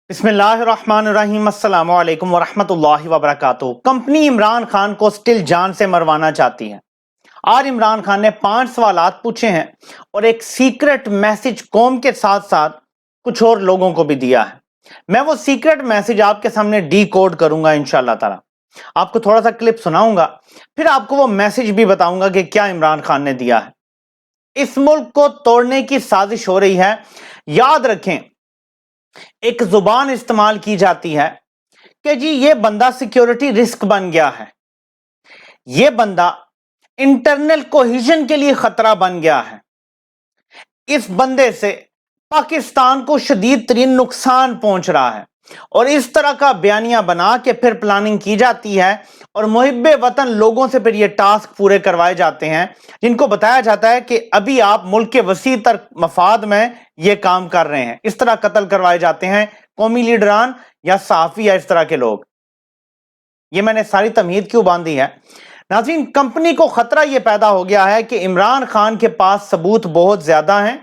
بسم اللہ الرحمن الرحیم۔ السلام علیکم ورحمۃ اللہ وبرکاتہ۔ کمپنی عمران خان کو سٹل جان سے مروانا چاہتی ہے۔ آج عمران خان نے 5 سوالات پوچھے ہیں اور ایک سیکرٹ میسج قوم کے ساتھ ساتھ کچھ اور لوگوں کو بھی دیا ہے۔ میں وہ سیکرٹ میسج آپ کے سامنے ڈی کوڈ کروں گا انشاءاللہ تعالی۔ آپ کو تھوڑا سا کلپ سناؤں گا، پھر آپ کو وہ میسج بھی بتاؤں گا کہ کیا عمران خان نے دیا ہے۔ اس ملک کو توڑنے کی سازش ہو رہی ہے۔ یاد رکھیں، ایک زبان استعمال کی جاتی ہے کہ جی یہ بندہ سیکیورٹی رسک بن گیا ہے، یہ بندہ انٹرنل کوہیژن کے لیے خطرہ بن گیا ہے، اس بندے سے پاکستان کو شدید ترین نقصان پہنچ رہا ہے، اور اس طرح کا بیانیہ بنا کے پھر پلاننگ کی جاتی ہے اور محب وطن لوگوں سے پھر یہ ٹاسک پورے کروائے جاتے ہیں، جن کو بتایا جاتا ہے کہ ابھی آپ ملک کے وسیع تر مفاد میں یہ کام کر رہے ہیں۔ اس طرح قتل کروائے جاتے ہیں قومی لیڈران یا صحافی یا اس طرح کے لوگ۔ یہ میں نے ساری تمہید کیوں باندھی ہے؟ ناظرین، کمپنی کو خطرہ یہ پیدا ہو گیا ہے کہ عمران خان کے پاس ثبوت بہت زیادہ ہیں،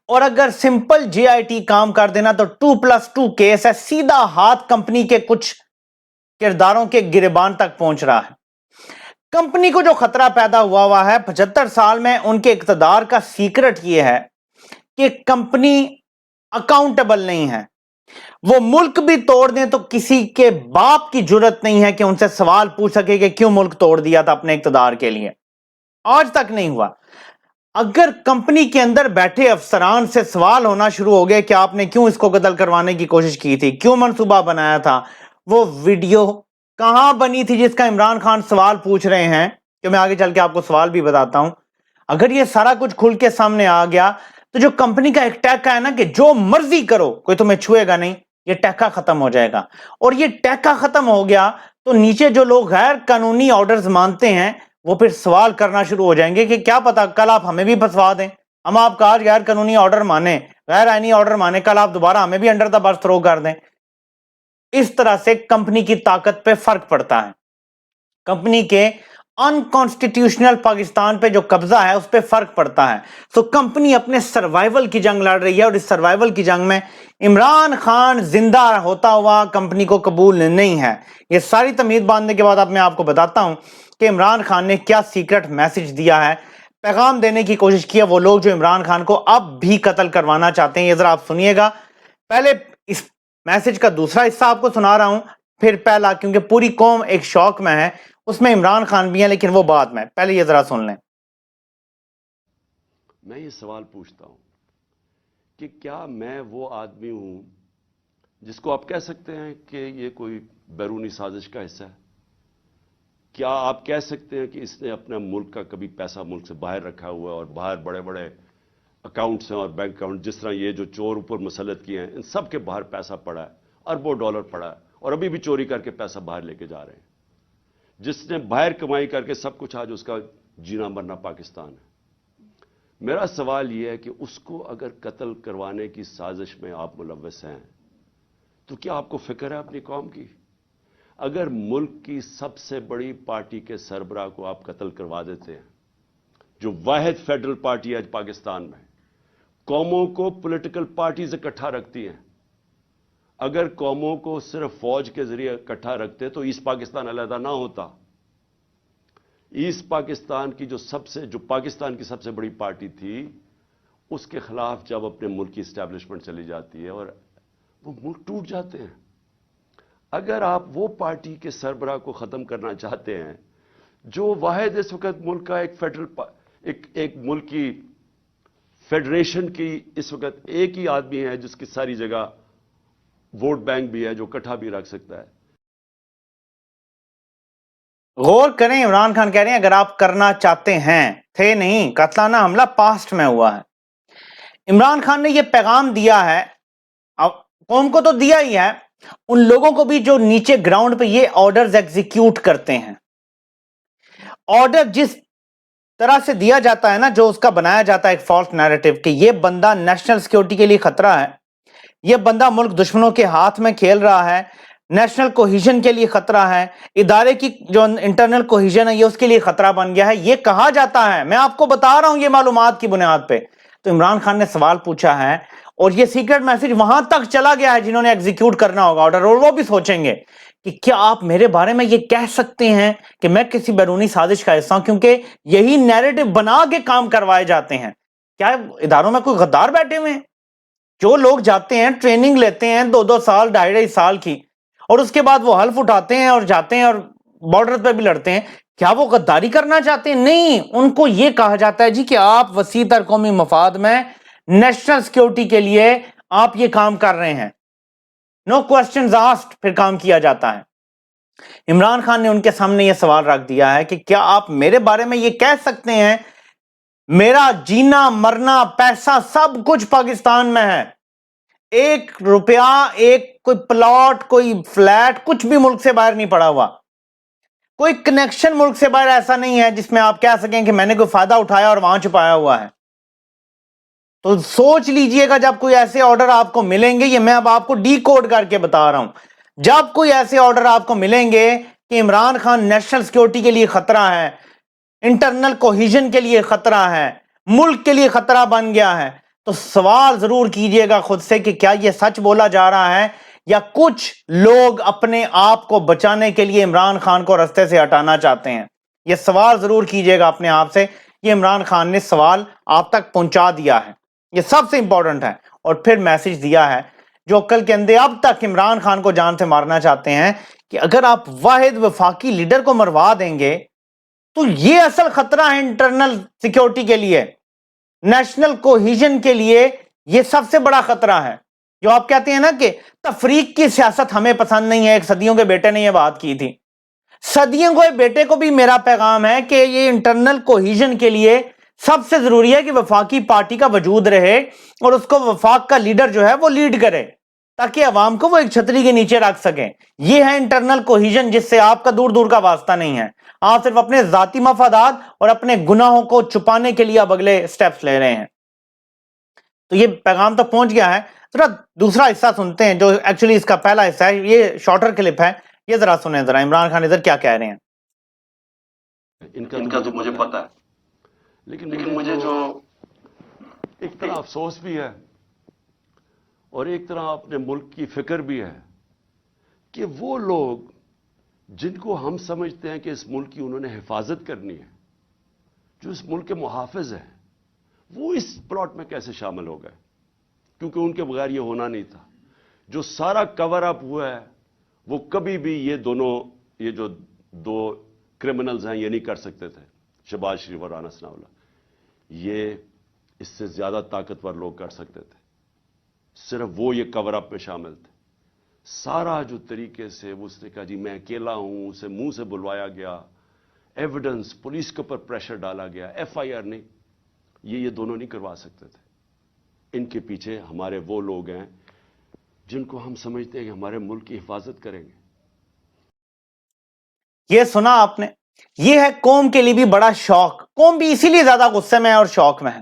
اور اگر سمپل جے آئی ٹی کام کر دینا تو 2+2 کیس ہے، سیدھا ہاتھ کمپنی کے کچھ کرداروں کے گریبان تک پہنچ رہا ہے۔ کمپنی کو جو خطرہ پیدا ہوا ہے 75 سال میں ان کے اقتدار کا سیکرٹ یہ ہے کہ کمپنی اکاؤنٹیبل نہیں ہے۔ وہ ملک بھی توڑ دیں تو کسی کے باپ کی جرت نہیں ہے کہ ان سے سوال پوچھ سکے کہ کیوں ملک توڑ دیا تھا اپنے اقتدار کے لیے۔ آج تک نہیں ہوا۔ اگر کمپنی کے اندر بیٹھے افسران سے سوال ہونا شروع ہو گئے کہ آپ نے کیوں اس کو قتل کروانے کی کوشش کی تھی، کیوں منصوبہ بنایا تھا، وہ ویڈیو کہاں بنی تھی جس کا عمران خان سوال پوچھ رہے ہیں، کہ میں آگے چل کے آپ کو سوال بھی بتاتا ہوں، اگر یہ سارا کچھ کھل کے سامنے آ گیا تو جو کمپنی کا ایک ٹیکا ہے نا کہ جو مرضی کرو کوئی تمہیں چھوئے گا نہیں، یہ ٹیکا ختم ہو جائے گا۔ اور یہ ٹیکا ختم ہو گیا تو نیچے جو لوگ غیر قانونی آرڈرز مانتے ہیں وہ پھر سوال کرنا شروع ہو جائیں گے کہ کیا پتا کل آپ ہمیں بھی پھنسوا دیں، ہم آپ کا آج غیر قانونی آرڈر مانیں، غیر آئینی آرڈر مانیں، کل آپ دوبارہ ہمیں بھی انڈر دا برس تھرو کر دیں۔ اس طرح سے کمپنی کی طاقت پہ فرق پڑتا ہے، کمپنی کے انکانسٹیٹیوشنل پاکستان پہ جو قبضہ ہے اس پہ فرق پڑتا ہے۔ تو کمپنی اپنے سروائیول کی جنگ لڑ رہی ہے، اور اس سروائیول کی جنگ میں عمران خان زندہ ہوتا ہوا کمپنی کو قبول نہیں ہے۔ یہ ساری تمہید باندھنے کے بعد اب میں آپ کو بتاتا ہوں کہ عمران خان نے کیا سیکرٹ میسج دیا ہے، پیغام دینے کی کوشش کی ہے وہ لوگ جو عمران خان کو اب بھی قتل کروانا چاہتے ہیں۔ یہ ذرا آپ سنیے گا، پہلے اس میسج کا دوسرا حصہ آپ کو سنا رہا ہوں، پھر پہلا، کیونکہ پوری قوم ایک شوق میں ہے، اس میں عمران خان بھی ہیں لیکن وہ بعد میں، پہلے یہ ذرا سن لیں۔ میں یہ سوال پوچھتا ہوں کہ کیا میں وہ آدمی ہوں جس کو آپ کہہ سکتے ہیں کہ یہ کوئی بیرونی سازش کا حصہ ہے؟ کیا آپ کہہ سکتے ہیں کہ اس نے اپنا ملک کا کبھی پیسہ ملک سے باہر رکھا ہوا ہے، اور باہر بڑے بڑے اکاؤنٹس ہیں اور بینک اکاؤنٹ، جس طرح یہ جو چور اوپر مسلط کیے ہیں ان سب کے باہر پیسہ پڑا ہے، اربوں ڈالر پڑا ہے، اور ابھی بھی چوری کر کے پیسہ باہر لے کے جا رہے ہیں؟ جس نے باہر کمائی کر کے سب کچھ، آج اس کا جینا مرنا پاکستان ہے۔ میرا سوال یہ ہے کہ اس کو اگر قتل کروانے کی سازش میں آپ ملوث ہیں تو کیا آپ کو فکر ہے اپنی قوم کی؟ اگر ملک کی سب سے بڑی پارٹی کے سربراہ کو آپ قتل کروا دیتے ہیں، جو واحد فیڈرل پارٹی ہے پاکستان میں، قوموں کو پولیٹیکل پارٹیز اکٹھا رکھتی ہیں، اگر قوموں کو صرف فوج کے ذریعے اکٹھا رکھتے تو ایسٹ پاکستان علیحدہ نہ ہوتا۔ ایسٹ پاکستان کی جو پاکستان کی سب سے بڑی پارٹی تھی، اس کے خلاف جب اپنے ملک کی اسٹیبلشمنٹ چلی جاتی ہے اور وہ ملک ٹوٹ جاتے ہیں۔ اگر آپ وہ پارٹی کے سربراہ کو ختم کرنا چاہتے ہیں جو واحد اس وقت ملک کا ایک ملک کی فیڈریشن کی اس وقت ایک ہی آدمی ہے جس کی ساری جگہ ووٹ بینک بھی ہے، جو اکٹھا بھی رکھ سکتا ہے۔ غور کریں، عمران خان کہہ رہے ہیں اگر آپ کرنا چاہتے ہیں، تھے نہیں، قتلانہ حملہ پاسٹ میں ہوا ہے۔ عمران خان نے یہ پیغام دیا ہے، اب قوم کو تو دیا ہی ہے، ان لوگوں کو بھی جو نیچے گراؤنڈ پہ یہ آرڈرز ایگزیکیوٹ کرتے ہیں۔ آرڈر جس طرح سے دیا جاتا ہے نا، جو اس کا بنایا جاتا ہے ایک فالس نیریٹو کہ یہ بندہ نیشنل سیکیورٹی کے لیے خطرہ ہے، یہ بندہ ملک دشمنوں کے ہاتھ میں کھیل رہا ہے، نیشنل کوہیژن کے لیے خطرہ ہے، ادارے کی جو انٹرنل کوہیژن ہے یہ اس کے لیے خطرہ بن گیا ہے، یہ کہا جاتا ہے۔ میں آپ کو بتا رہا ہوں یہ معلومات کی بنیاد پہ۔ تو عمران خان نے سوال پوچھا ہے اور یہ سیکرٹ میسج وہاں تک چلا گیا ہے جنہوں نے ایگزیکیوٹ کرنا ہوگا آرڈر, اور وہ بھی سوچیں گے کہ کیا آپ میرے بارے میں یہ کہہ سکتے ہیں کہ میں کسی بیرونی سازش کا حصہ ہوں, کیونکہ یہی نیریٹو بنا کے کام کروائے جاتے ہیں. کیا اداروں میں کوئی غدار بیٹھے ہوئے ہیں؟ جو لوگ جاتے ہیں ٹریننگ لیتے ہیں 2 سال 2.5 سال کی, اور اس کے بعد وہ حلف اٹھاتے ہیں اور جاتے ہیں اور بارڈر پہ بھی لڑتے ہیں, کیا وہ غداری کرنا چاہتے ہیں؟ نہیں, ان کو یہ کہا جاتا ہے جی کہ آپ وسیع تر قومی مفاد میں نیشنل سیکیورٹی کے لیے آپ یہ کام کر رہے ہیں. نو کوسچنز آسکڈ پھر کام کیا جاتا ہے. عمران خان نے ان کے سامنے یہ سوال رکھ دیا ہے کہ کیا آپ میرے بارے میں یہ کہہ سکتے ہیں میرا جینا مرنا پیسہ سب کچھ پاکستان میں ہے, 1 روپیہ ایک کوئی پلاٹ کوئی فلیٹ کچھ بھی ملک سے باہر نہیں پڑا ہوا, کوئی کنیکشن ملک سے باہر ایسا نہیں ہے جس میں آپ کہہ سکیں کہ میں نے کوئی فائدہ اٹھایا اور وہاں چھپایا ہوا ہے. تو سوچ لیجئے گا جب کوئی ایسے آرڈر آپ کو ملیں گے, یہ میں اب آپ کو ڈی کوڈ کر کے بتا رہا ہوں, جب کوئی ایسے آرڈر آپ کو ملیں گے کہ عمران خان نیشنل سیکیورٹی کے لیے خطرہ ہے, انٹرنل کوہیژن کے لیے خطرہ ہے, ملک کے لیے خطرہ بن گیا ہے, تو سوال ضرور کیجئے گا خود سے کہ کیا یہ سچ بولا جا رہا ہے یا کچھ لوگ اپنے آپ کو بچانے کے لیے عمران خان کو رستے سے ہٹانا چاہتے ہیں. یہ سوال ضرور کیجئے گا اپنے آپ سے. یہ عمران خان نے سوال آپ تک پہنچا دیا ہے, یہ سب سے امپورٹنٹ ہے, اور پھر میسج دیا ہے جو عقل کے اندھے اب تک عمران خان کو جان سے مارنا چاہتے ہیں کہ اگر آپ واحد وفاقی لیڈر کو مروا دیں گے تو یہ اصل خطرہ ہے انٹرنل سیکیورٹی کے لیے, نیشنل کوہیژن کے لیے یہ سب سے بڑا خطرہ ہے. جو آپ کہتے ہیں نا کہ تفریق کی سیاست ہمیں پسند نہیں ہے, ایک صدیوں کے بیٹے نے یہ بات کی تھی. صدیوں کے بیٹے کو بھی میرا پیغام ہے کہ یہ انٹرنل کوہیژن کے لیے سب سے ضروری ہے کہ وفاقی پارٹی کا وجود رہے اور اس کو وفاق کا لیڈر جو ہے وہ لیڈ کرے, تاکہ عوام کو وہ ایک چھتری کے نیچے رکھ سکیں. یہ ہے انٹرنل کوہیژن جس سے آپ کا دور دور کا واسطہ نہیں ہے. آپ صرف اپنے ذاتی مفادات اور اپنے گناہوں کو چھپانے کے لیے اب اگلے سٹیپس لے رہے ہیں. تو یہ پیغام تو پہنچ گیا ہے. ذرا دوسرا حصہ سنتے ہیں جو ایکچولی اس کا پہلا حصہ ہے, یہ شارٹر کلپ ہے, یہ ذرا سنیں ذرا عمران خان ادھر کیا کہہ رہے ہیں. ان کا تو مجھے پتا ہے, لیکن مجھے جو ایک طرح افسوس بھی ہے اور ایک طرح اپنے ملک کی فکر بھی ہے کہ وہ لوگ جن کو ہم سمجھتے ہیں کہ اس ملک کی انہوں نے حفاظت کرنی ہے, جو اس ملک کے محافظ ہیں, وہ اس پلاٹ میں کیسے شامل ہو گئے, کیونکہ ان کے بغیر یہ ہونا نہیں تھا. جو سارا کور اپ ہوا ہے وہ کبھی بھی یہ جو 2 کرمنلز ہیں یہ نہیں کر سکتے تھے, شہباز شریف اور رانا ثناءاللہ. یہ اس سے زیادہ طاقتور لوگ کر سکتے تھے, صرف وہ یہ کور اپ میں شامل تھے. سارا جو طریقے سے اس نے کہا جی میں اکیلا ہوں, اسے منہ سے بلوایا گیا, ایویڈنس پولیس کے اوپر پریشر ڈالا گیا, FIR نہیں, یہ دونوں نہیں کروا سکتے تھے. ان کے پیچھے ہمارے وہ لوگ ہیں جن کو ہم سمجھتے ہیں کہ ہمارے ملک کی حفاظت کریں گے. یہ سنا آپ نے, یہ ہے قوم کے لیے بھی بڑا شوق. قوم بھی اسی لیے زیادہ غصے میں اور شوق میں ہے.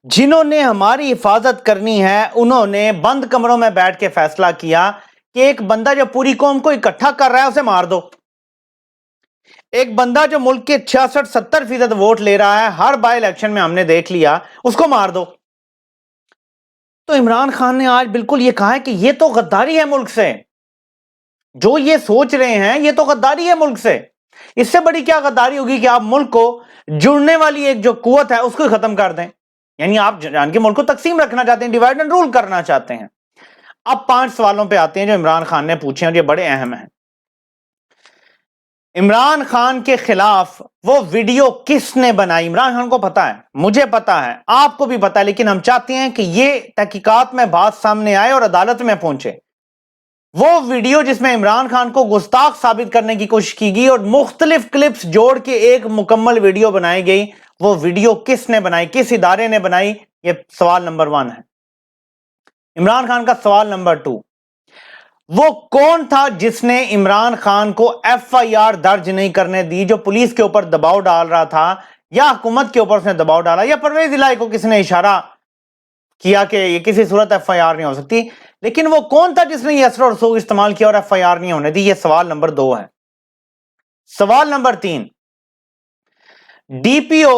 جنہوں نے ہماری حفاظت کرنی ہے انہوں نے بند کمروں میں بیٹھ کے فیصلہ کیا کہ ایک بندہ جو پوری قوم کو اکٹھا کر رہا ہے اسے مار دو. ایک بندہ جو ملک کے 66-70% ووٹ لے رہا ہے, ہر بائی الیکشن میں ہم نے دیکھ لیا, اس کو مار دو. تو عمران خان نے آج بالکل یہ کہا ہے کہ یہ تو غداری ہے ملک سے. جو یہ سوچ رہے ہیں یہ تو غداری ہے ملک سے. اس سے بڑی کیا غداری ہوگی کہ آپ ملک کو جڑنے والی ایک جو قوت ہے اس کو ختم کر دیں. یعنی آپ جان کے ملک کو تقسیم رکھنا چاہتے ہیں, ڈیوائڈ اینڈ رول کرنا چاہتے ہیں. اب 5 سوالوں پہ آتے ہیں جو عمران خان نے پوچھے اور یہ بڑے اہم ہیں. عمران خان کے خلاف وہ ویڈیو کس نے بنائی؟ عمران خان کو پتا ہے, مجھے پتا ہے, آپ کو بھی پتا ہے, لیکن ہم چاہتے ہیں کہ یہ تحقیقات میں بات سامنے آئے اور عدالت میں پہنچے. وہ ویڈیو جس میں عمران خان کو گستاخ ثابت کرنے کی کوشش کی گئی اور مختلف کلپس جوڑ کے ایک مکمل ویڈیو بنائی گئی, وہ ویڈیو کس نے بنائی, کس ادارے نے بنائی؟ یہ سوال نمبر 1 ہے. عمران خان کا سوال نمبر 2, وہ کون تھا جس نے عمران خان کو FIR درج نہیں کرنے دی, جو پولیس کے اوپر دباؤ ڈال رہا تھا یا حکومت کے اوپر اس نے دباؤ ڈالا یا پرویز الہی کو کس نے اشارہ کیا کہ یہ کسی صورت FIR نہیں ہو سکتی, لیکن وہ کون تھا جس نے یہ اثر و رسوخ استعمال کیا اور FIR نہیں ہونے دی؟ یہ سوال نمبر 2 ہے. سوال نمبر 3, DPO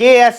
KS